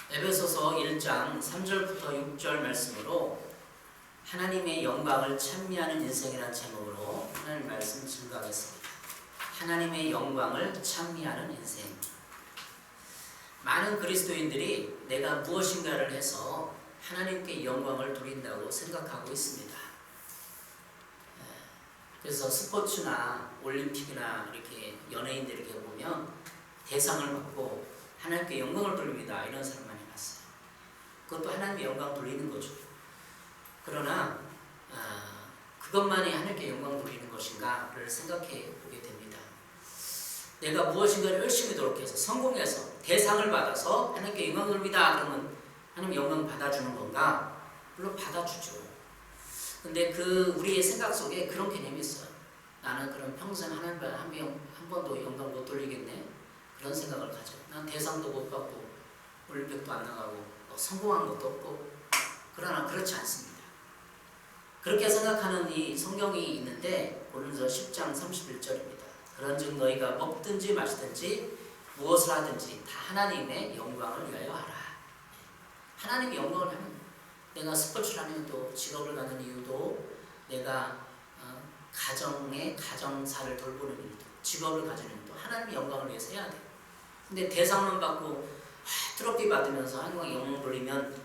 에베소서 1장 3절부터 6절 말씀으로 하나님의 영광을 찬미하는 인생이라는 제목으로 하나님 말씀 증거하겠습니다. 하나님의 영광을 찬미하는 인생. 많은 그리스도인들이 내가 무엇인가를 해서 하나님께 영광을 돌린다고 생각하고 있습니다. 그래서 스포츠나 올림픽이나 이렇게 연예인들 이렇게 보면 대상을 받고 하나님께 영광을 돌립니다. 이런 사람 많이 봤어요. 그것도 하나님의 영광 돌리는 거죠. 그러나 그것만이 하나님께 영광 돌리는 것인가를 생각해 보게 됩니다. 내가 무엇인가를 열심히 노력해서 성공해서 대상을 받아서 하나님께 영광 돌립니다. 그러면 하나님 영광 받아주는 건가? 물론 받아주죠. 근데 우리의 생각 속에 그런 개념이 있어요. 나는 그럼 평생 하나님 한 번도 영광 못 돌리겠네? 그런 생각을 가져. 난 대상도 못 받고 올림픽도 안 나가고 성공한 것도 없고. 그러나 그렇지 않습니다. 그렇게 생각하는 이 성경이 있는데 고린도서 10장 31절입니다. 그런즉 너희가 먹든지 마시든지 무엇을 하든지 다 하나님의 영광을 위하여 하라. 하나님의 영광을 하는, 내가 스포츠를 하는 이유도, 직업을 갖는 이유도, 내가 가정사를 돌보는 이유도, 직업을 가지는 이유도 하나님의 영광을 위해서 해야 돼. 근데 대상만 받고 트로피 받으면서 하나님의 영광을 돌리면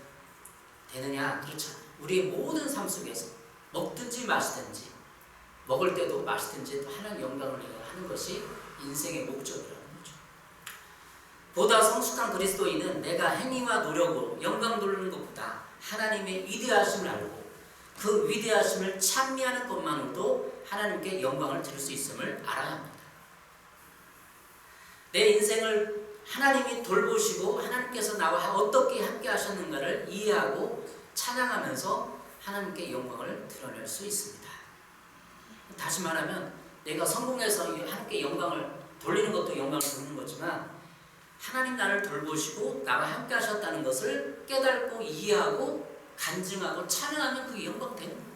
되느냐? 그렇잖아. 우리의 모든 삶 속에서 먹든지 마시든지, 먹을 때도 마시든지 하나님의 영광을 위하여 하는 것이 인생의 목적이라는 거죠. 보다 성숙한 그리스도인은 내가 행위와 노력으로 영광 돌리는 것보다 하나님의 위대하심을 알고 그 위대하심을 찬미하는 것만으로도 하나님께 영광을 드릴 수 있음을 알아야 합니다. 내 인생을 하나님이 돌보시고 하나님께서 나와 어떻게 함께 하셨는가를 이해하고 찬양하면서 하나님께 영광을 드러낼 수 있습니다. 다시 말하면 내가 성공해서 하나님께 영광을 돌리는 것도 영광을 돌리는 거지만 하나님 나를 돌보시고 나와 함께 하셨다는 것을 깨닫고 이해하고 간증하고 찬양하면 그게 영광 되는 거예요.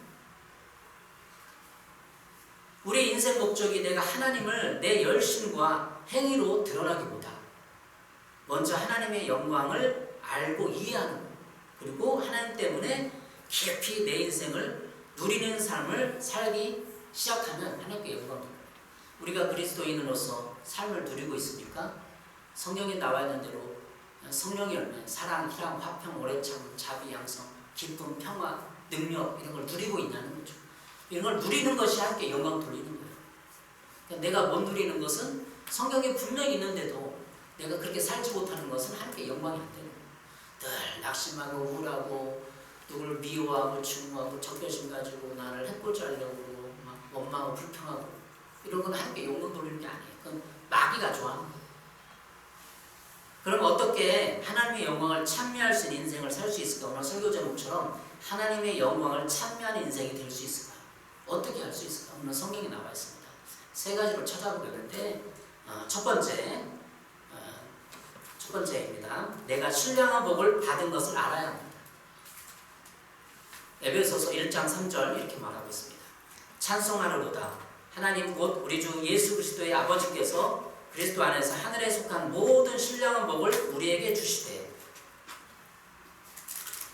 우리의 인생 목적이 내가 하나님을 내 열심과 행위로 드러나기보다 먼저 하나님의 영광을 알고 이해하는 거예요. 그리고 하나님 때문에 깊이 내 인생을 누리는 삶을 살기 시작하면 하나님께 영광 돌려요. 우리가 그리스도인으로서 삶을 누리고 있습니까? 성경에 나와 있는 대로 성령의 열매, 사랑, 희랑, 화평, 오래 참음, 자비, 양성, 기쁨, 평화, 능력 이런 걸 누리고 있냐는 거죠. 이런 걸 누리는 것이 함께 영광 돌리는 거예요. 그러니까 내가 못 누리는 것은 성경에 분명히 있는데도 내가 그렇게 살지 못하는 것은 함께 영광이 안 되는 거예요. 늘 낙심하고 우울하고 누구를 미워하고 증오하고 적개심 가지고 나를 해코지 하려고 막 원망하고 불평하고 이런 건 함께 영광 돌리는 게 아니에요. 그건 마귀가 좋아하는 거예요. 그럼 어떻게 하나님의 영광을 찬미할 수 있는 인생을 살 수 있을까? 오늘 설교 제목처럼 하나님의 영광을 찬미하는 인생이 될 수 있을까요? 어떻게 할 수 있을까? 오늘 성경에 나와 있습니다. 세 가지로 찾아보게 되는데 첫 번째입니다. 내가 신령한 복을 받은 것을 알아야 합니다. 에베소서 1장 3절 이렇게 말하고 있습니다. 찬송하노로다. 하나님 곧 우리 주 예수 그리스도의 아버지께서 그리스도 안에서 하늘에 속한 모든 신령한 복을 우리에게 주시되,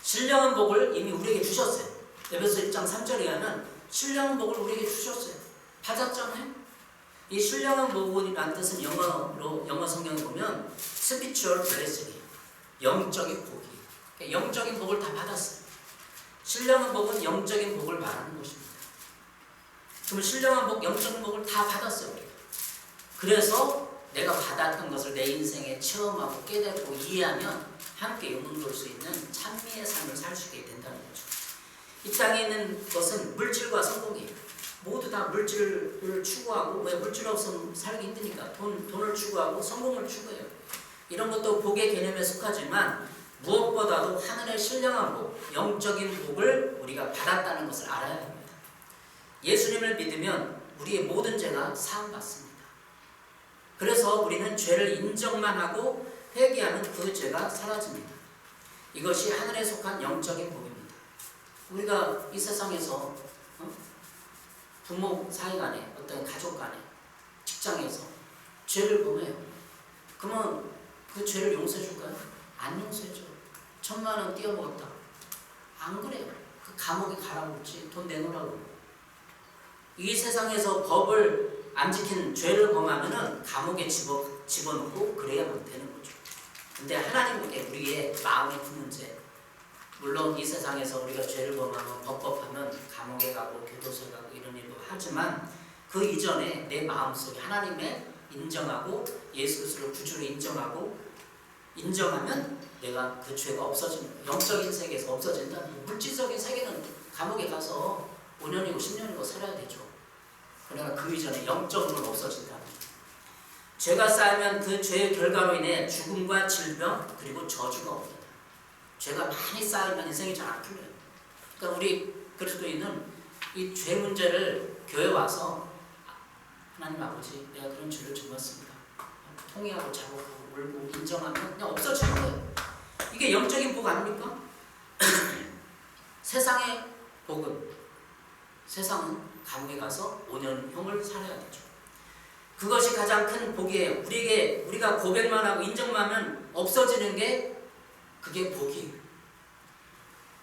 신령한 복을 이미 우리에게 주셨어요. 에베소 1장 3절에 하면 신령한 복을 우리에게 주셨어요. 받았잖아요. 이 신령한 복이라는 뜻은 영어 성경에 보면 spiritual blessing, 영적인 복이, 그러니까 영적인 복을 다 받았어요. 신령한 복은 영적인 복을 말하는 것입니다. 그럼 신령한 복, 영적인 복을 다 받았어요. 우리가. 그래서 내가 받았던 것을 내 인생에 체험하고 깨닫고 이해하면 함께 영광 돌릴 수 있는 찬미의 삶을 살 수 있게 된다는 거죠. 이 땅에 있는 것은 물질과 성공이에요. 모두 다 물질을 추구하고, 왜 물질 없으면 살기 힘드니까 돈을 추구하고 성공을 추구해요. 이런 것도 복의 개념에 속하지만 무엇보다도 하늘의 신령한 복, 영적인 복을 우리가 받았다는 것을 알아야 합니다. 예수님을 믿으면 우리의 모든 죄가 사함받습니다. 그래서 우리는 죄를 인정만 하고 회개하면 그 죄가 사라집니다. 이것이 하늘에 속한 영적인 복입니다. 우리가 이 세상에서 부모 사이 간에, 어떤 가족 간에, 직장에서 죄를 범해요. 그러면 그 죄를 용서해 줄까요? 안 용서해줘. 1,000만 원 띄어먹었다. 안 그래요. 그 감옥에 가라고 그러지. 돈 내놓으라고. 이 세상에서 법을 안 지킨 죄를 범하면은 감옥에 집어넣고 그래야만 되는 거죠. 근데 하나님께 우리의 마음이 품은 죄, 물론 이 세상에서 우리가 죄를 범하면 법법하면 감옥에 가고 교도소에 가고 이런 일도 하지만 그 이전에 내 마음속에 하나님의 인정하고 예수 그리스도를 구주로 인정하면 내가 그 죄가 없어지는, 영적인 세계에서 없어진다. 물질적인 세계는 감옥에 가서 5년이고 10년이고 살아야 되죠. 그러나 그 이전에 영적으로는 없어진다. 죄가 쌓이면 그 죄의 결과로 인해 죽음과 질병 그리고 저주가 옵니다. 죄가 많이 쌓이면 인생이 잘 안 풀려요. 그러니까 우리 그리스도인은 이 죄 문제를 교회 와서 하나님 아버지, 내가 그런 죄를 저질렀습니다. 통회하고 자복하고 울고 인정하면 그냥 없어지는 거예요. 이게 영적인 복 아닙니까? 세상의 복은, 세상은 감옥에 가서 5년형을 살아야 되죠. 그것이 가장 큰 복이에요. 우리가 고백만 하고 인정만 하면 없어지는 게 그게 복이에요.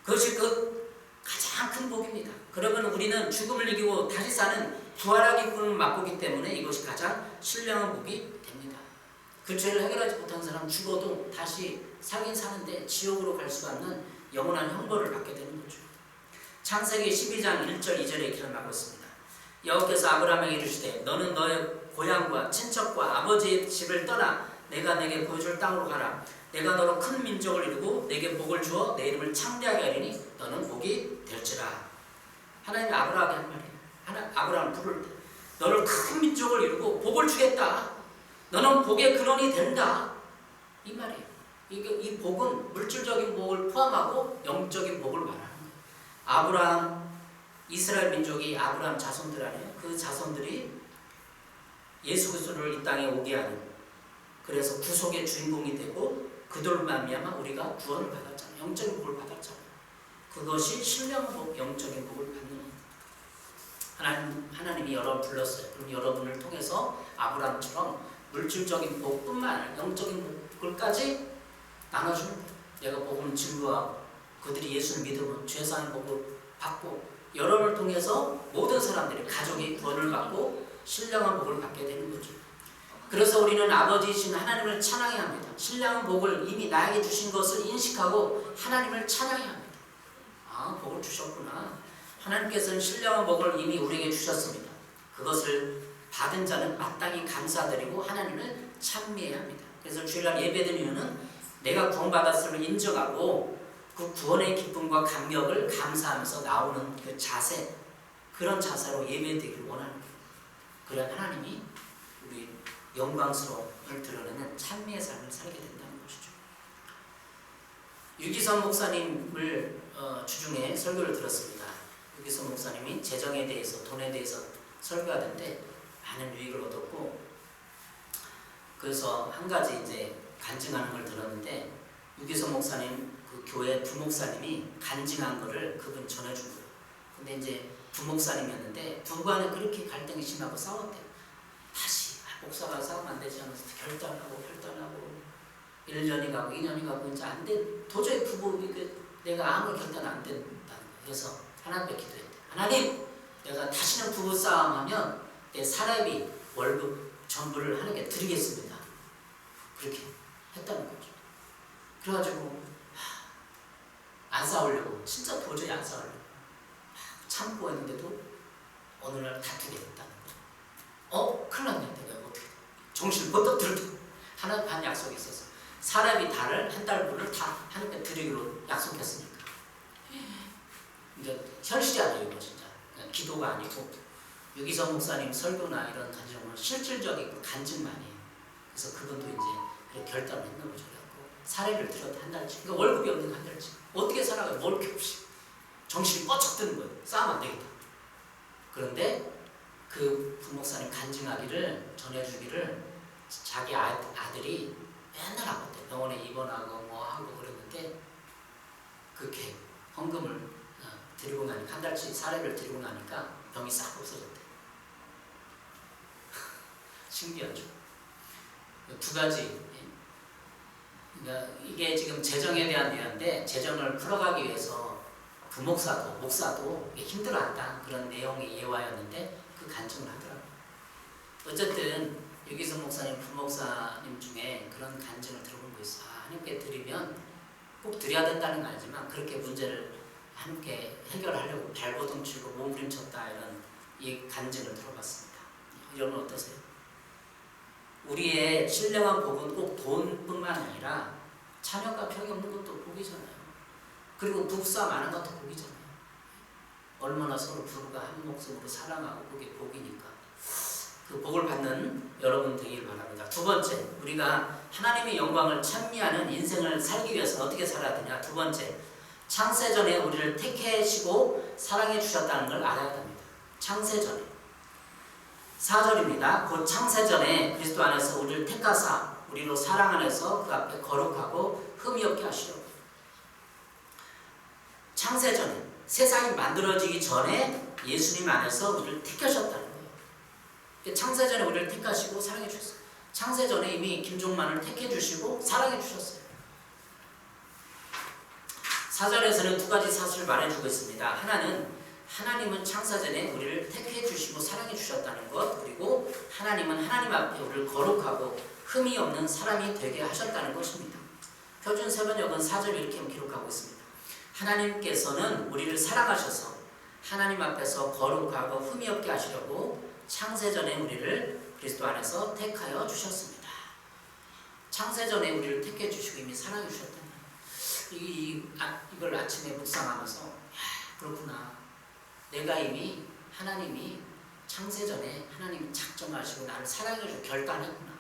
그것이 그 가장 큰 복입니다. 그러면 우리는 죽음을 이기고 다시 사는 부활의 기쁨을 맛보기 때문에 이것이 가장 신령한 복이 됩니다. 그 죄를 해결하지 못한 사람 죽어도 다시 살긴 사는데 지옥으로 갈 수가 없는 영원한 형벌을 받게 되는 거죠. 창세기 12장 1절 2절에 이렇게 말하고 있습니다. 여호와께서 아브라함에게 이르시되 너는 너의 고향과 친척과 아버지의 집을 떠나 내가 내게 보여줄 땅으로 가라. 내가 너로 큰 민족을 이루고 내게 복을 주어 내 이름을 창대하게 하리니 너는 복이 될지라. 하나님이 아브라함에게 한 말이에요. 아브라함을 부를 때 너를 큰 민족을 이루고 복을 주겠다. 너는 복의 근원이 된다. 이 말이에요. 이 복은 물질적인 복을 포함하고 영적인 복을 말하는 거예요. 아브라함, 이스라엘 민족이 아브라함 자손들 아니에요. 그 자손들이 예수 그리스도를 이 땅에 오게 하는, 그래서 구속의 주인공이 되고 그들로 말미암아 우리가 구원을 받았잖아요. 영적인 복을 받았잖아요. 그것이 신령한 복, 영적인 복을 받는 거예요. 하나님이 여러분 불렀어요. 그럼 여러분을 통해서 아브라함처럼 물질적인 복뿐만 아니라 영적인 복을까지 나눠주는 거예요. 내가 복음을 증거하고 그들이 예수를 믿으면 죄사한 복을 받고 여러분을 통해서 모든 사람들이 가족이 구원을 받고 신령한 복을 받게 되는 거죠. 그래서 우리는 아버지이신 하나님을 찬양해야 합니다. 신령한 복을 이미 나에게 주신 것을 인식하고 하나님을 찬양해야 합니다. 아, 복을 주셨구나. 하나님께서는 신령한 복을 이미 우리에게 주셨습니다. 그것을 받은 자는 마땅히 감사드리고 하나님을 찬미해야 합니다. 그래서 주일날 예배드리는 이유는 내가 구원받았음을 인정하고 그 구원의 기쁨과 감격을 감사하면서 나오는 그 자세, 그런 자세로 예배드리기를 원하는 거예요. 그래야 하나님이 우리 영광스러움을 드러내는 찬미의 삶을 살게 된다는 것이죠. 유기선 목사님을 주중에 설교를 들었습니다. 유기선 목사님이 재정에 대해서, 돈에 대해서 설교하던데 많은 유익을 얻었고, 그래서 한 가지 이제 간증하는 걸 들었는데, 유기선 목사님 그 교회 부목사님이 간증한 거를 그분 전해준 거예요. 근데 이제 부목사님이었는데 부부간에 그렇게 갈등이 심하고 싸웠대요. 다시 목사가 싸우면 안 되지 하면서 결단하고 1년이 가고 2년이 가고 이제 안 돼. 도저히 부부 내가 아무 결단 안 된다는 거예요. 그래서 하나님께 기도했대. 하나님, 내가 다시는 부부 싸움하면 내 사례비 월급 전부를 하나님께 드리겠습니다. 그렇게 했다는 거죠. 그래가지고 안 싸우려고, 진짜 도저히 안 싸우려고 참고 했는데도 어느 날 다투게 됐다는 거죠. 큰일 났네. 내가 어떻게 정신을 번쩍 들고 하나님 반 약속이 있어서 사람이 달을 한 달분을 다 하나님께 드리기로 약속했으니까 이제 현실이 아니에요. 이거 진짜 기도가 아니고 유기성 목사님 설교나 이런 간증은 실질적인 간증만이에요. 그래서 그분도 이제 그렇게 결단을 했나 보죠. 사례를 들었대. 한 달치. 그러니까 월급이 없는 한 달치. 어떻게 살아가요? 먹을 게 없이. 정신이 뻗쩍 드는 거예요. 싸우면 안 되겠다. 그런데 그 부목사님 간증하기를, 전해주기를 자기 아들이 맨날 아팠대. 병원에 입원하고 뭐 하고 그랬는데 그렇게 헌금을 드리고 나니까, 한 달치 사례를 드리고 나니까 병이 싹 없어졌대. 신기하죠? 두 가지 그러니까 이게 지금 재정에 대한 내용인데 재정을 풀어가기 위해서 부목사도 목사도 힘들어한다 그런 내용의 예화였는데 그 간증을 하더라고요. 어쨌든 유기성 목사님, 부목사님 중에 그런 간증을 들어본 거 있어. 하나님께 드리면 꼭 드려야 된다는 건 아니지만 그렇게 문제를 함께 해결하려고 발버둥 치고 몸부림쳤다 이런 이 간증을 들어봤습니다. 여러분 어떠세요? 우리의 신령한 복은 꼭 돈뿐만 아니라 자녀가 병이 없는 것도 복이잖아요. 그리고 부부싸움 안 하는 것도 복이잖아요. 얼마나 서로 부부가 한 목숨으로 사랑하고 그게 복이니까 그 복을 받는 여러분 되길 바랍니다. 두 번째, 우리가 하나님의 영광을 찬미하는 인생을 살기 위해서 어떻게 살아야 되냐. 두 번째, 창세전에 우리를 택하시고 사랑해 주셨다는 걸 알아야 합니다. 창세전에 4절입니다. 곧 창세전에 그리스도 안에서 우리를 택하사 우리로 사랑 안에서 그 앞에 거룩하고 흠이 없게 하시려고. 창세전에 세상이 만들어지기 전에 예수님 안에서 우리를 택하셨다는 거예요. 창세전에 우리를 택하시고 사랑해 주셨어요. 창세전에 이미 김종만을 택해 주시고 사랑해 주셨어요. 4절에서는 두 가지 사실을 말해주고 있습니다. 하나님은 창세전에 우리를 택해 주시고 사랑해 주셨다는 것, 그리고 하나님은 하나님 앞에 우리를 거룩하고 흠이 없는 사람이 되게 하셨다는 것입니다. 표준 세번역은 4절 이렇게 기록하고 있습니다. 하나님께서는 우리를 사랑하셔서 하나님 앞에서 거룩하고 흠이 없게 하시려고 창세전에 우리를 그리스도 안에서 택하여 주셨습니다. 창세전에 우리를 택해 주시고 이미 사랑해 주셨다는 거예요. 이걸 아침에 묵상하면서 그렇구나. 내가 이미 하나님이 창세전에 하나님이 작정하시고 나를 사랑해 주시고 결단했구나.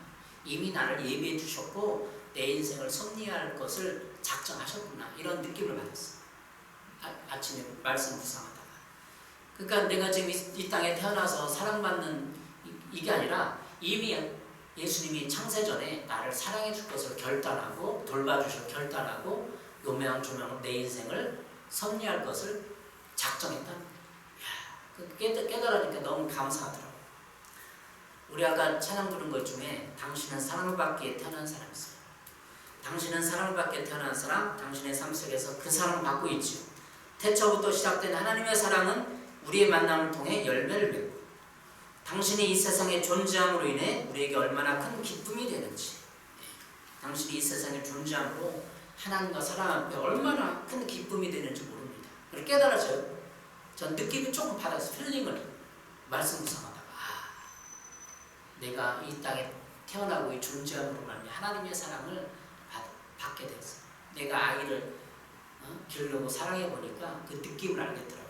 이미 나를 예비해 주셨고 내 인생을 섭리할 것을 작정하셨구나. 이런 느낌을 받았어요. 아침에 말씀 묵상하다가. 그러니까 내가 지금 이 땅에 태어나서 사랑받는 이게 아니라 이미 예수님이 창세전에 나를 사랑해 줄 것을 결단하고 돌봐주셔 결단하고 요명조명 내 인생을 섭리할 것을 작정했다. 깨달으니까 너무 감사하더라고요. 우리 아까 찬양 부른 것 중에 당신은 사랑을 받기에 태어난 사람이 있어요. 당신은 사랑을 받기에 태어난 사람, 당신의 삶 속에서 그 사랑을 받고 있죠. 태초부터 시작된 하나님의 사랑은 우리의 만남을 통해 열매를 맺고 당신이 이 세상에 존재함으로 인해 우리에게 얼마나 큰 기쁨이 되는지, 당신이 이 세상에 존재함으로 하나님과 사랑 앞에 얼마나 큰 기쁨이 되는지 모릅니다. 그걸 깨달아져요. 전 느낌이 조금 받았어요. 필링을 말씀 묵상하다가 내가 이 땅에 태어나고 이 존재함으로 말미 하나님의 사랑을 받게 됐어요. 내가 아이를 기르고 사랑해 보니까 그 느낌을 알겠더라고요.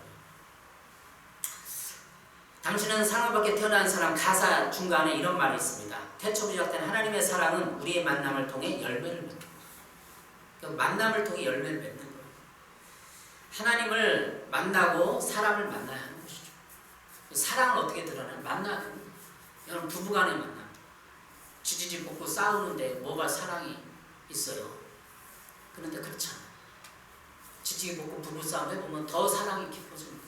당신은 사랑받게 태어난 사람 가사 중간에 이런 말이 있습니다. 태초부터 시작된 하나님의 사랑은 우리의 만남을 통해 열매를 맺는 거예요. 그러니까 만남을 통해 열매를 맺는 거예요. 하나님을 만나고 사람을 만나야 하는 것이죠. 사랑은 어떻게 드러나요? 만나는 여러분 부부간의 만남. 지지직 볶고 싸우는데 뭐가 사랑이 있어요? 그런데 그렇지 않아요. 지지직 볶고 부부싸움 해보면 더 사랑이 깊어집니다.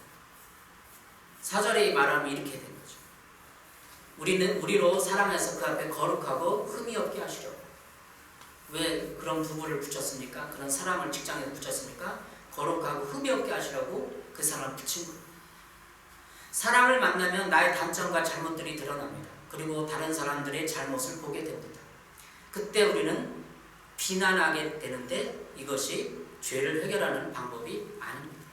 4절에 말하면 이렇게 된 거죠. 우리는 우리로 사랑해서 그 앞에 거룩하고 흠이 없게 하시려고. 왜 그런 부부를 붙였습니까? 그런 사람을 직장에 붙였습니까? 거룩하고 흠이 없게 하시려고 그 사람을 붙인 거예요. 사람을 만나면 나의 단점과 잘못들이 드러납니다. 그리고 다른 사람들의 잘못을 보게 됩니다. 그때 우리는 비난하게 되는데 이것이 죄를 해결하는 방법이 아닙니다.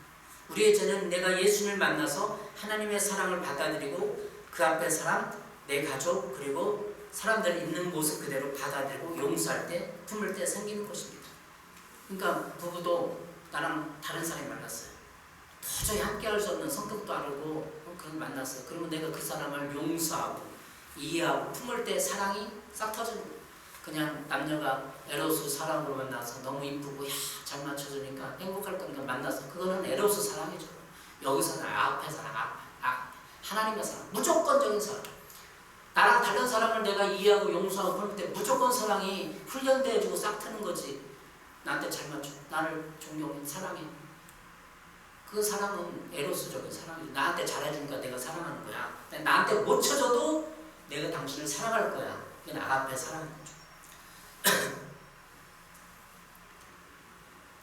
우리의 죄는 내가 예수님을 만나서 하나님의 사랑을 받아들이고 그 앞에 사람, 내 가족, 그리고 사람들 있는 모습 그대로 받아들이고 용서할 때, 품을 때 생기는 것입니다. 그러니까 부부도 나랑 다른 사람이 만났어요. 도저히 함께할 수 없는 성격도 다르고 그런 만났어요. 그러면 내가 그 사람을 용서하고 이해하고 품을 때 사랑이 싹 터지는 거예요. 그냥 남녀가 에로스 사랑으로 만나서 너무 이쁘고 잘 맞춰주니까 행복할 거니까 만나서 그거는 에로스 사랑이죠. 여기서는 앞에 사랑, 하나님의 사랑, 무조건적인 사랑. 나랑 다른 사람을 내가 이해하고 용서하고 그럴 때 무조건 사랑이 훈련되어지고 싹 트는 거지. 나한테 잘 맞춰, 나를 존경해, 사랑해. 그 사랑은 에로스적인 사랑이지. 나한테 잘해주니까 내가 사랑하는 거야. 나한테 못 쳐줘도 내가 당신을 사랑할 거야. 그게 아가페 사랑인 거죠.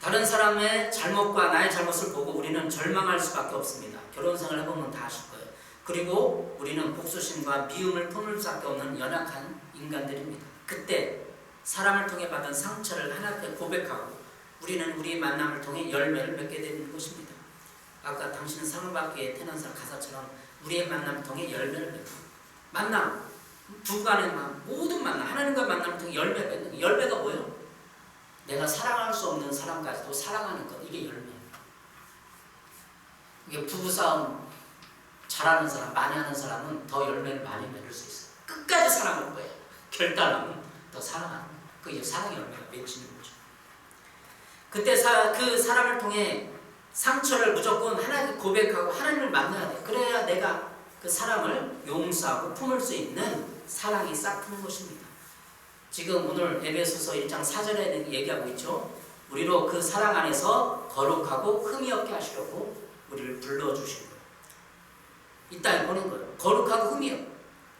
다른 사람의 잘못과 나의 잘못을 보고 우리는 절망할 수밖에 없습니다. 결혼 생활 해보면 다 아실 거예요. 그리고 우리는 복수심과 미움을 품을 수밖에 없는 연약한 인간들입니다. 그때 사람을 통해 받은 상처를 하나님께 고백하고 우리는 우리의 만남을 통해 열매를 맺게 되는 것입니다. 아까 당신은 사랑받기에 태어난 사람 가사처럼 우리의 만남을 통해 열매를 맺고 만남, 부부간의 모든 만남, 하나님과 만남을 통해 열매를 맺는 거. 열매가 뭐예요? 내가 사랑할 수 없는 사람까지도 사랑하는 것. 이게 열매예요. 이게 부부싸움 잘하는 사람, 많이 하는 사람은 더 열매를 많이 맺을 수 있어요. 끝까지 사랑할 거예요. 결단하면 더 사랑하는 거예요. 그게 사랑의 열매가 맺히는 거죠. 그때 그 사람을 통해 상처를 무조건 하나님께 고백하고 하나님을 만나야 돼. 그래야 내가 그 사람을 용서하고 품을 수 있는 사랑이 싹 트는 것입니다. 지금 오늘 에베소서 1장 4절에 얘기하고 있죠. 우리로 그 사랑 안에서 거룩하고 흠이 없게 하시려고 우리를 불러주신 거예요. 이 땅에 보낸 거예요. 거룩하고 흠이 없.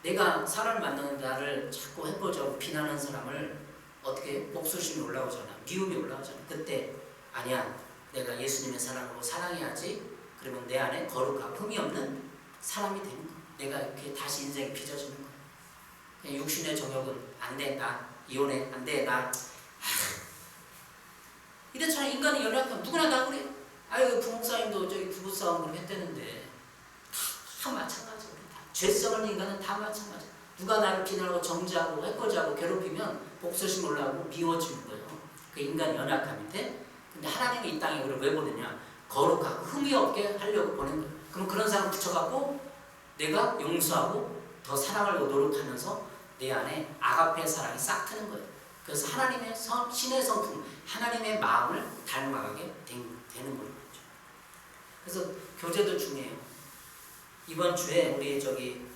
내가 사람을 만나는 나를 자꾸 해보자고 비난하는 사람을 어떻게 복수심이 올라오잖아. 미움이 올라오잖아. 그때 아니야. 내가 예수님의 사랑으로 사랑해야지. 그러면 내 안에 거룩하고 흠이 없는 사람이 되는 거야. 내가 이렇게 다시 인생이 빚어지는 거야. 그냥 육신의 정욕은 안 된다. 이혼해. 안 돼. 나 이렇잖아. 인간은 연약한 누구나 다 그래. 아유 부목사님도 저기 부부싸움을 했다는데 다 마찬가지야. 죄성을 인간은 다 마찬가지야. 누가 나를 비난하고 정죄하고 해코지하고 괴롭히면 복수심 올라오고 미워지는 거예요. 그 인간 연약함인데 근데 하나님이 이 땅에 우리를 왜 보내냐? 거룩하고 흠이 없게 하려고 보낸 거예요. 그럼 그런 사람 붙여갖고 내가 용서하고 더 사랑하려고 노력하면서 내 안에 아가페 사랑이 싹 트는 거예요. 그래서 하나님의 신의 성품, 하나님의 마음을 닮아가게 되는 거죠. 그래서 교제도 중요해요. 이번 주에 우리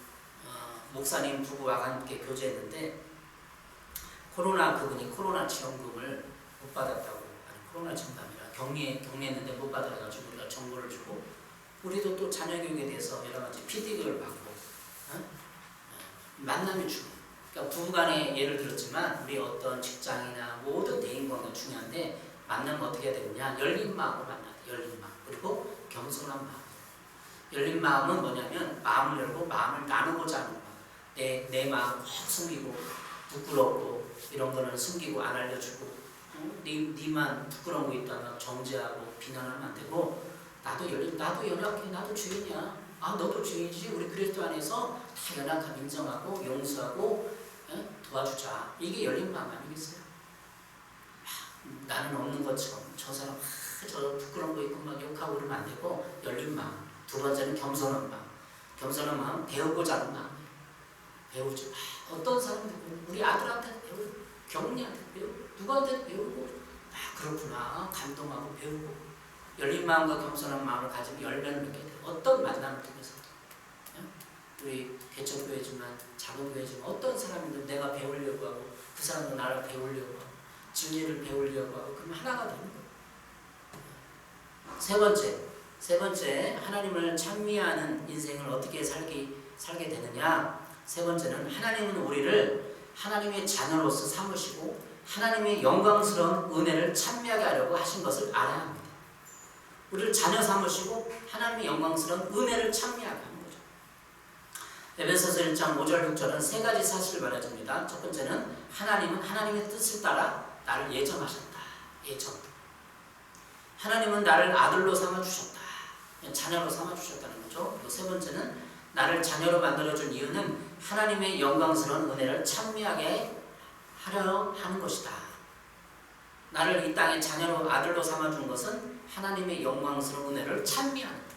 목사님 부부와 함께 교제했는데 그분이 코로나 지원금을 못 받았다고. 아니 코로나 지원금 아니라 격리했는데 못 받아가지고 우리가 정보를 주고 우리도 또 자녀 교육에 대해서 여러 가지 피드백을 받고 만남이 중요해요. 그러니까 부부간에 예를 들었지만 우리 어떤 직장이나 모든 대인관계가 중요한데 만나면 어떻게 해야 되느냐? 열린 마음으로 만나야 돼. 열린 마음. 그리고 겸손한 마음. 열린 마음은 뭐냐면 마음을 열고 마음을 나누고자 하는 마음. 내 마음 꼭 숨기고 부끄럽고 이런 거는 숨기고 안 알려주고 네만 부끄러운 거 있다면 정죄하고 비난하면 안 되고 나도 연약해. 나도 주인이야. 너도 주인이지. 우리 그리스도 안에서 다 연약함 인정하고 용서하고 도와주자. 이게 열린 마음 아니겠어요? 나는 없는 것처럼 저 사람 저 부끄러운 거 있고 막 욕하고 그러면 안 되고 열린 마음. 두 번째는 겸손한 마음. 겸손한 마음 배우고자 하는 마음. 배우죠. 어떤 사람들 우리 아들한테 배우고 경리한테 배우고 누구한테 배우고 그렇구나. 감동하고 배우고 열린 마음과 겸손한 마음을 가지고 열매를 맺게 돼요. 어떤 만남을 통해서도 우리 개척교회지만 작은 교회지만 어떤 사람이든 내가 배우려고 하고 그 사람도 나를 배우려고 하고 진리를 배우려고 하고 그럼 하나가 되는 거예요. 세 번째 하나님을 찬미하는 인생을 어떻게 살게 되느냐. 세 번째는 하나님은 우리를 하나님의 자녀로서 삼으시고 하나님의 영광스러운 은혜를 찬미하게 하려고 하신 것을 알아야 합니다. 우리를 자녀 삼으시고 하나님의 영광스러운 은혜를 찬미하게 하는 거죠. 에베소서 1장 5절 6절은 세 가지 사실을 말해줍니다. 첫 번째는 하나님은 하나님의 뜻을 따라 나를 예정하셨다. 예정. 하나님은 나를 아들로 삼아주셨다. 자녀로 삼아주셨다는 거죠. 그리고 세 번째는 나를 자녀로 만들어준 이유는 하나님의 영광스러운 은혜를 찬미하게 하려 하는 것이다. 나를 이 땅에 자녀로 아들로 삼아준 것은 하나님의 영광스러운 은혜를 찬미하는 거예요.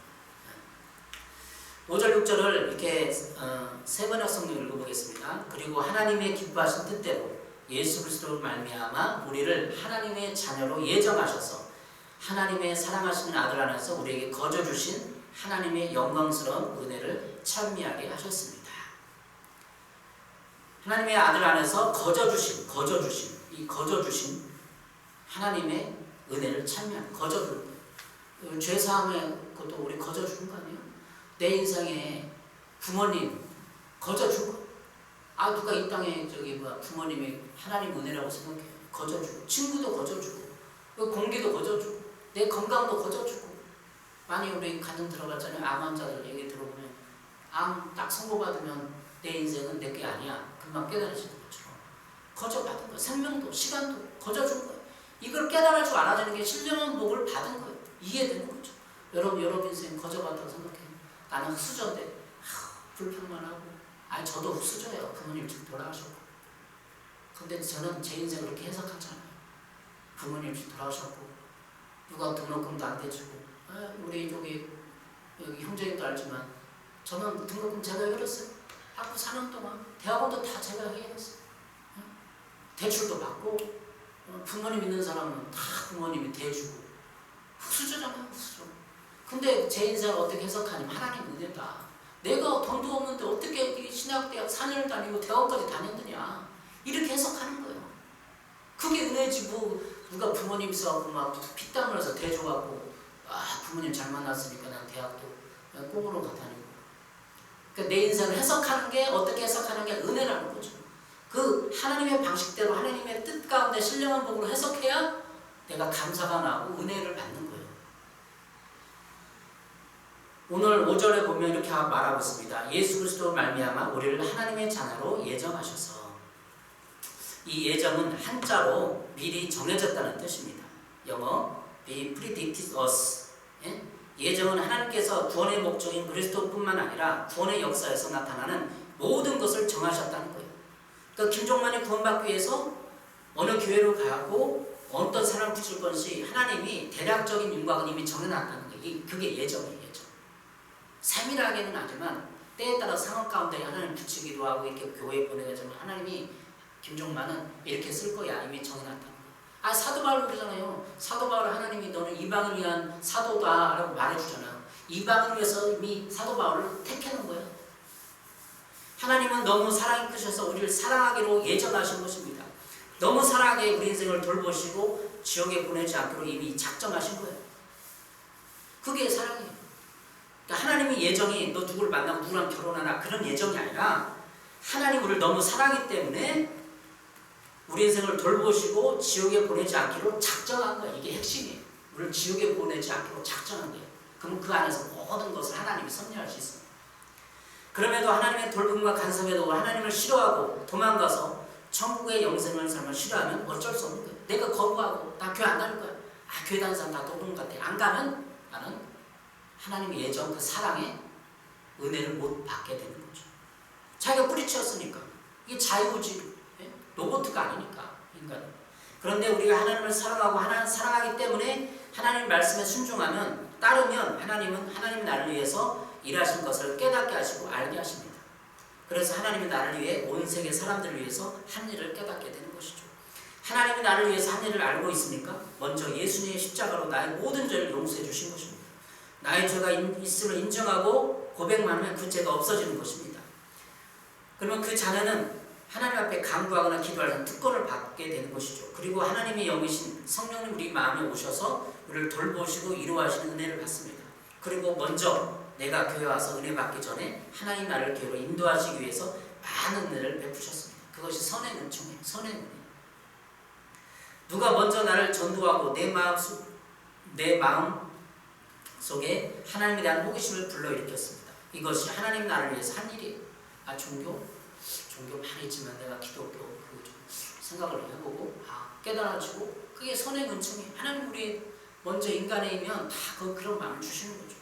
5절 6절을 이렇게 세 번역 성경 읽어보겠습니다. 그리고 하나님의 기뻐하신 뜻대로 예수 그리스도로 말미암아 우리를 하나님의 자녀로 예정하셔서 하나님의 사랑하시는 아들 안에서 우리에게 거저 주신 하나님의 영광스러운 은혜를 찬미하게 하셨습니다. 하나님의 아들 안에서 거저 주신 하나님의 은혜를 찬미하는 거저 죄 사함의 것도 우리 거저 주는 거 아니에요? 내 인생에 부모님 거저 준 거. 누가 이 땅에 부모님이 하나님 은혜라고 생각해요. 거저 주고 친구도 거저 주고 그 공기도 거저주고 내 건강도 거저주고. 많이 우리 가정 들어갔잖아요. 암 환자들 얘기 들어보면 암 딱 선고받으면 내 인생은 내 게 아니야. 금방 깨달아지는 것처럼 거저받은 거야. 생명도 시간도 거저준 거야. 이걸 깨달을 줄 알아주는 게 신령한 복을 받은 거예요. 이해되는 거죠. 여러분 인생 거저받다고 생각해요. 나는 흑수저인데 불평만 하고. 아니 저도 흑수저예요. 부모님 지금 돌아가셨고. 근데 저는 제 인생을 그렇게 해석하잖아요. 부모님 지금 돌아가셨고 누가 등록금도 안 대주고 우리 여기 형제님도 알지만 저는 등록금 제가 해결했어요. 학교 4년 동안 대학원도 다 제가 해결했어요. 대출도 받고 부모님 있는 사람은 다 부모님이 대주고. 흑수저잖아요. 흑수저. 근데 제 인생을 어떻게 해석하냐면 하나님 은혜다. 내가 돈도 없는데 어떻게 신학대학 4년을 다니고 대학원까지 다녔느냐. 이렇게 해석하는 거예요. 그게 은혜지. 누가 부모님 있어갖고 막 피땀 흘려서 대줘갖고 부모님 잘 만났으니까 난 대학도 그냥 꿈으로 다니고. 그러니까 내 인생을 해석하는 게 어떻게 해석하는 게 은혜라는 거죠. 그 하나님의 방식대로 하나님의 뜻 가운데 신령한 복으로 해석해야 내가 감사가 나고 은혜를 받는 거예요. 오늘 5절에 보면 이렇게 말하고 있습니다. 예수 그리스도 말미암아 우리를 하나님의 자녀로 예정하셔서. 이 예정은 한자로 미리 정해졌다는 뜻입니다. 영어 Be predicted us. 예정은 하나님께서 구원의 목적인 그리스도뿐만 아니라 구원의 역사에서 나타나는 모든 것을 정하셨다는 거예요. 그러니까 김종만이 구원받기 위해서 어느 교회로 가고 어떤 사람을 붙일 것이 하나님이 대략적인 윤곽은 이미 정해놨다는 거예요. 그게 예정이에요. 예정. 세밀하게는 아니지만 때에 따라 상황 가운데 하나님 붙이기도 하고 이렇게 교회에 보내자면 하나님이 김종만은 이렇게 쓸 거야. 이미 정해놨다는 거야. 사도 바울 그러잖아요. 사도 바울 하나님이 너는 이방을 위한 사도다 라고 말해주잖아요. 이방을 위해서 이미 사도 바울을 택해놓은 거예요. 하나님은 너무 사랑이 크셔서 우리를 사랑하기로 예정하신 것입니다. 너무 사랑하게 우리 인생을 돌보시고 지옥에 보내지 않기로 이미 작정하신 거예요. 그게 사랑이에요. 그러니까 하나님의 예정이 너 누구를 만나고 누구랑 결혼하나 그런 예정이 아니라 하나님 우리를 너무 사랑하기 때문에 우리 인생을 돌보시고 지옥에 보내지 않기로 작정한 거예요. 이게 핵심이에요. 우리를 지옥에 보내지 않기로 작정한 거예요. 그럼 그 안에서 모든 것을 하나님이 섭리할 수 있어요. 그럼에도 하나님의 돌봄과 간섭에도 하나님을 싫어하고 도망가서 천국의 영생을 삶을 싫어하면 어쩔 수 없는 거예요. 내가 거부하고 나 교회 안 다닐 거야. 교회 다니는 사람 다 도둑 같아. 안 가면 나는 하나님의 예정 그 사랑의 은혜를 못 받게 되는 거죠. 자기가 뿌리치었으니까. 이게 자유지. 로봇가 아니니까 인간은. 그런데 우리가 하나님을 사랑하고 하나님 사랑하기 때문에 하나님 말씀에 순종하면 따르면 하나님이 나를 위해서 일하신 것을 깨닫게 하시고 알게 하십니다. 그래서 하나님이 나를 위해 온 세계 사람들을 위해서 한 일을 깨닫게 되는 것이죠. 하나님이 나를 위해서 한 일을 알고 있습니까? 먼저 예수님의 십자가로 나의 모든 죄를 용서해 주신 것입니다. 나의 죄가 있음을 인정하고 고백만 하면 그 죄가 없어지는 것입니다. 그러면 그 자녀는 하나님 앞에 간구하거나 기도하는 특권을 받게 되는 것이죠. 그리고 하나님의 영이신 성령님 우리 마음에 오셔서 우리를 돌보시고 위로하시는 은혜를 받습니다. 그리고 먼저 내가 교회 와서 은혜 받기 전에 하나님 나를 교회로 인도하시기 위해서 많은 은혜를 베푸셨습니다. 그것이 선의 은총이에요. 선의 은혜. 누가 먼저 나를 전도하고 내 마음 속에 하나님에 대한 호기심을 불러일으켰습니다. 이것이 하나님 나를 위해서 한 일이에요. 종교 많이 있지만 내가 기독교 좀 생각을 해보고 깨달아지고 그게 선의 은총이에요. 하나님 우리 먼저 인간에 이면 다 그런 마음을 주시는 거죠.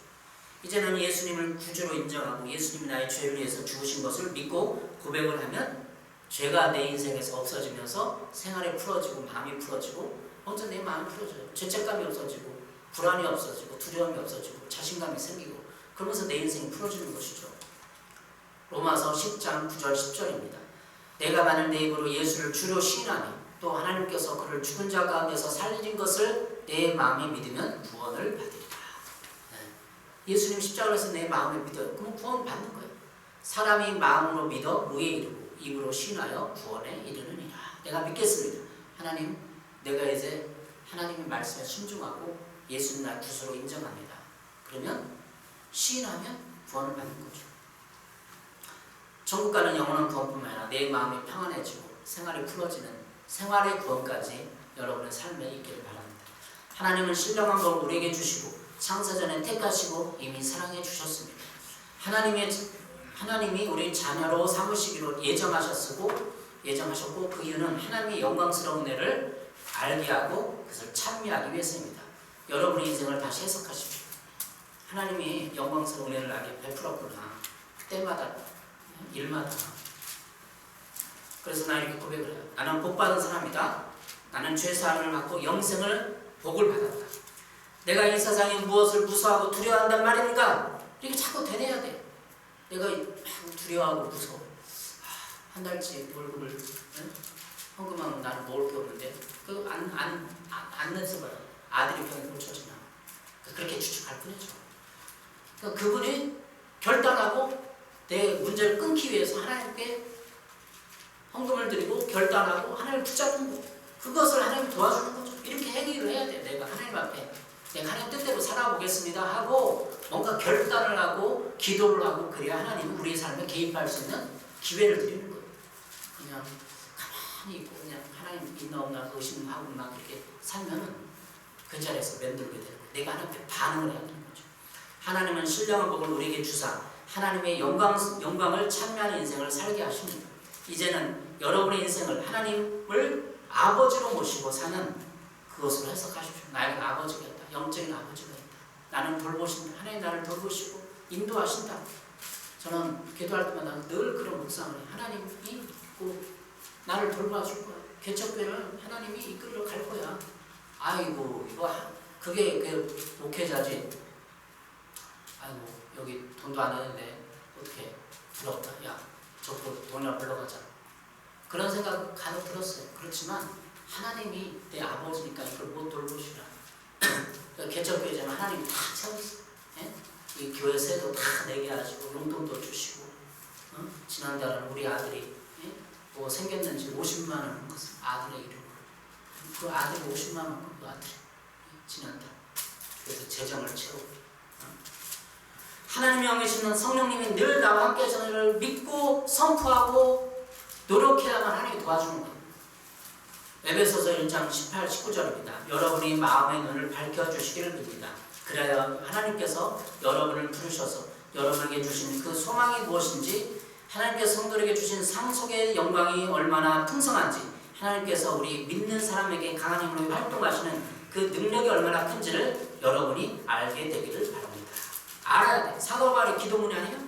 이제는 예수님을 구주로 인정하고 예수님이 나의 죄를 위해서 죽으신 것을 믿고 고백을 하면 죄가 내 인생에서 없어지면서 생활이 풀어지고 마음이 풀어지고 먼저 내 마음이 풀어져요. 죄책감이 없어지고 불안이 없어지고 두려움이 없어지고 자신감이 생기고 그러면서 내 인생이 풀어지는 것이죠. 로마서 10장 9절 10절입니다. 내가 만일 내 입으로 예수를 주로 시인하며 또 하나님께서 그를 죽은 자 가운데서 살리신 것을 내 마음에 믿으면 구원을 받으리라. 예수님 십자가에서 내 마음에 믿어요. 그럼 구원 받는 거예요. 사람이 마음으로 믿어 무에 이르고 입으로 시인하여 구원에 이르느니라. 내가 믿겠습니다. 하나님, 내가 이제 하나님의 말씀에 순종하고 예수님 나의 구주로 인정합니다. 그러면 시인하면 구원을 받는 거죠. 천국 가는 영원한 구원뿐만 아니라 내 마음이 평안해지고 생활이 풀어지는 생활의 구원까지 여러분의 삶에 있기를 바랍니다. 하나님은 신령한 걸 우리에게 주시고 창세전에 택하시고 이미 사랑해 주셨습니다. 하나님이 우리 자녀로 삼으시기로 예정하셨고 그 이유는 하나님의 영광스러운 은혜를 알게 하고 그것을 찬미하기 위해서입니다. 여러분의 인생을 다시 해석하십시오. 하나님이 영광스러운 은혜를 나에게 베풀었구나. 때마다 일마다. 그래서 나 이렇게 고백을 해요. 나는 복받은 사람이다. 나는 죄사함을 받고 영생을 복을 받았다. 내가 이 세상에 무엇을 무서워하고 두려워한단 말인가? 이렇게 자꾸 되뇌야 돼. 내가 두려워하고 무서워. 한 달치 월급을 헌금하면 나는 먹을 게 없는데 그거 안 내서 봐요. 아들이 병에 고쳐지나. 그렇게 추측할 뿐이죠. 그러니까 그분이 결단하고 내 문제를 끊기 위해서 하나님께 헌금을 드리고 결단하고 하나님을 붙잡는 거. 그것을 하나님 도와주는 거죠. 이렇게 행위를 해야 돼. 내가 하나님 앞에 내가 하나님 뜻대로 살아보겠습니다 하고 뭔가 결단을 하고 기도를 하고 그래야 하나님은 우리의 삶에 개입할 수 있는 기회를 드리는 거예요. 그냥 가만히 있고 그냥 하나님 있나 없나 의심하고 막 이렇게 살면은 그 자리에서 맴돌게 되는 거예요. 내가 하나님께 반응을 해야 되는 거죠. 하나님은 신령한 복을 우리에게 주사 하나님의 영광을 찬미하는 인생을 살게 하십니다. 이제는 여러분의 인생을 하나님을 아버지로 모시고 사는 그것으로 해석하십시오. 나에게 아버지가 있다. 영적인 아버지가 있다. 나는 돌보신다. 하나님 나를 돌보시고 인도하신다. 저는 기도할 때마다 늘 그런 묵상을 해요. 하나님이 있고 나를 돌봐줄 거야. 개척교회를 하나님이 이끌어 갈 거야. 아이고 이거 그게 그 목회자지. 아이고 여기 돈도 안 되는데 어떻게 부럽다. 야 저거 돈이나 벌러가자. 그런 생각 간혹 들었어요. 그렇지만 하나님이 내 아버지니까 이걸 못 돌보시라. 개척교회지만 하나님이 다 채웠어. 예? 이 교회 세도 다 내게 하시고 용돈도 주시고 지난달에는 우리 아들이 뭐 생겼는지 50만 원 한 것을 아들의 이름으로 그 아들이 50만 원 그 아들이 지난달 그래서 재정을 채우고 하나님이 왕이시는 성령님이 늘 나와 함께 하시는 믿고 선포하고 노력해야만 하나님이 도와주는 거예요. 에베소서 1장 18, 19절입니다. 여러분이 마음의 눈을 밝혀주시기를 빕니다. 그래야 하나님께서 여러분을 부르셔서 여러분에게 주신 그 소망이 무엇인지 하나님께서 성도에게 주신 상속의 영광이 얼마나 풍성한지 하나님께서 우리 믿는 사람에게 강한 힘으로 활동하시는 그 능력이 얼마나 큰지를 여러분이 알게 되기를 바랍니다. 알아야 돼. 사도 바울의 기도문이 아니에요?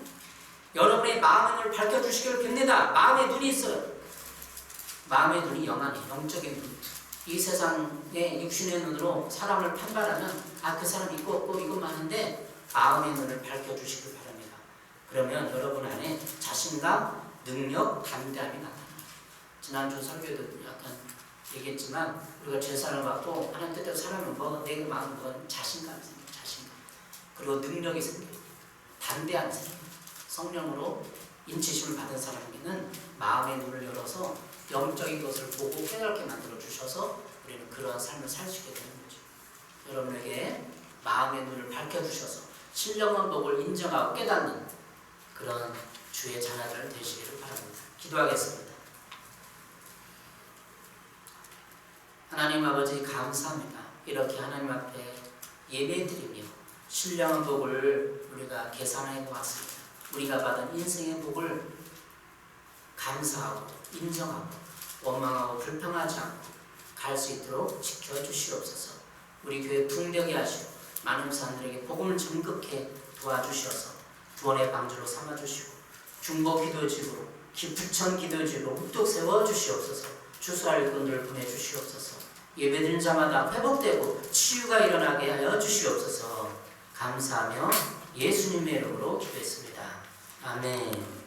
여러분의 마음의 눈을 밝혀주시기를 빕니다. 마음의 눈이 있어요. 마음의 눈이 영하니 영적인 눈. 이 세상의 육신의 눈으로 사람을 판단하면 그 사람 있고 없고 이것만 하는데 마음의 눈을 밝혀주시길 바랍니다. 그러면 여러분 안에 자신감, 능력, 담대함이 나타나요. 지난주 설교에도 약간 얘기했지만 우리가 제사를 받고 하나님 뜻대로 살아면 내 마음에 자신감이 생겨요. 자신감. 그리고 능력이 생겨요. 담대함이 생겨요. 성령으로 인치심을 받은 사람에게는 마음의 눈을 열어서 영적인 것을 보고 깨닫게 만들어 주셔서 우리는 그러한 삶을 살 수 있게 되는 거죠. 여러분에게 마음의 눈을 밝혀주셔서 신령한 복을 인정하고 깨닫는 그런 주의 자녀들 되시기를 바랍니다. 기도하겠습니다. 하나님 아버지 감사합니다. 이렇게 하나님 앞에 예배드리며 신령한 복을 우리가 계산해 보았습니다. 우리가 받은 인생의 복을 감사하고 인정하고 원망하고 불평하지 않고 갈 수 있도록 지켜주시옵소서. 우리 교회 풍성하게 하시고 많은 사람들에게 복음을 전극해 도와주셔서 구원의 방주로 삼아주시고 중보 기도집으로 부천 기도집으로 우뚝 세워주시옵소서. 주수할 분들을 보내주시옵소서. 예배드린 자마다 회복되고 치유가 일어나게 하여 주시옵소서. 감사하며 예수님의 이름으로 기도했습니다. 아멘.